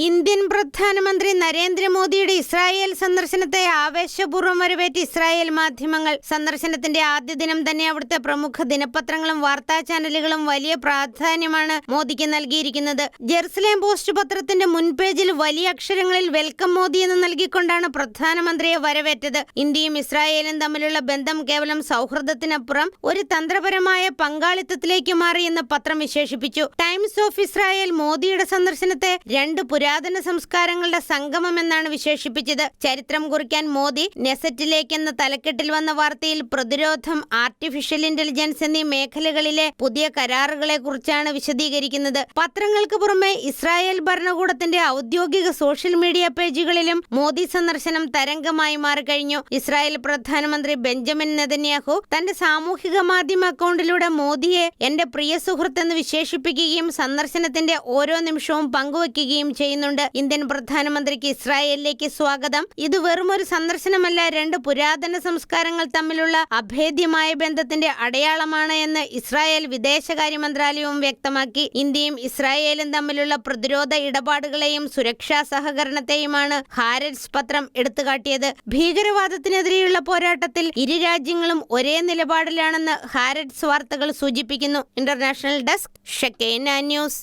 Indian പ്രധാനമന്ത്രി നരേന്ദ്രമോദിയുടെ Israel സന്ദർശനത്തെ ആവേശപൂർവ്വം വരവേറ്റ് Israel മാധ്യമങ്ങൾ. സന്ദർശനത്തിന്റെ ആദ്യ ദിനം തന്നെ അവിടുത്തെ പ്രമുഖ ദിനപത്രങ്ങളും വാർത്താ ചാനലുകളും വലിയ പ്രാധാന്യമാണ് മോദിക്ക് നൽകിയിരിക്കുന്നത്. ജെറുസലേം പോസ്റ്റ് പത്രത്തിന്റെ മുൻപേജിൽ വലിയ അക്ഷരങ്ങളിൽ വെൽക്കം മോദി എന്ന് നൽകിക്കൊണ്ടാണ് പ്രധാനമന്ത്രിയെ വരവേറ്റത്. ഇന്ത്യയും ഇസ്രായേലും തമ്മിലുള്ള ബന്ധം കേവലം സൗഹൃദത്തിനപ്പുറം ഒരു തന്ത്രപരമായ പങ്കാളിത്തത്തിലേക്ക് മാറിയെന്ന് പത്രം വിശേഷിപ്പിച്ചു. ടൈംസ് ഓഫ് ഇസ്രായേൽ മോദിയുടെ സന്ദർശനത്തെ രണ്ട് പുരാതന സംസ്കാരങ്ങളുടെ സംഗമമെന്നാണ് വിശേഷിപ്പിച്ചത്. ചരിത്രം കുറിക്കാൻ മോദി നെസറ്റിലേക്ക് എന്ന തലക്കെട്ടിൽ വന്ന വാർത്തയിൽ പ്രതിരോധം, ആർട്ടിഫിഷ്യൽ ഇന്റലിജൻസ് എന്നീ മേഖലകളിലെ പുതിയ കരാറുകളെ കുറിച്ചാണ് വിശദീകരിക്കുന്നത്. പത്രങ്ങൾക്ക് പുറമെ ഇസ്രായേൽ ഭരണകൂടത്തിന്റെ ഔദ്യോഗിക സോഷ്യൽ മീഡിയ പേജുകളിലും മോദി സന്ദർശനം തരംഗമായി മാറിക്കഴിഞ്ഞു. ഇസ്രായേൽ പ്രധാനമന്ത്രി ബെഞ്ചമിൻ നെതന്യാഹു തന്റെ സാമൂഹിക മാധ്യമ അക്കൗണ്ടിലൂടെ മോദിയെ എന്റെ പ്രിയ സുഹൃത്തെന്ന് വിശേഷിപ്പിക്കുകയും സന്ദർശനത്തിന്റെ ഓരോ നിമിഷവും പങ്കുവയ്ക്കുകയും ചെയ്യുന്നുണ്ട്. ഇന്ത്യൻ പ്രധാനമന്ത്രിക്ക് ഇസ്രായേലിലേക്ക് സ്വാഗതം. ഇത് വെറുമൊരു സന്ദർശനമല്ല, രണ്ട് പുരാതന സംസ്കാരങ്ങൾ തമ്മിലുള്ള അഭേദ്യമായ ബന്ധത്തിന്റെ അടയാളമാണ് എന്ന് ഇസ്രായേൽ വിദേശകാര്യ മന്ത്രാലയവും വ്യക്തമാക്കി. ഇന്ത്യയും ഇസ്രായേലും തമ്മിലുള്ള പ്രതിരോധ ഇടപാടുകളെയും സുരക്ഷാ സഹകരണത്തെയുമാണ് ഹാരറ്റ്സ് പത്രം എടുത്തുകാട്ടിയത്. ഭീകരവാദത്തിനെതിരെയുള്ള പോരാട്ടത്തിൽ ഇരു രാജ്യങ്ങളും ഒരേ നിലപാടിലാണെന്ന് ഹാരറ്റ്സ് വാർത്തകൾ സൂചിപ്പിക്കുന്നു. International desk, Shekinah news.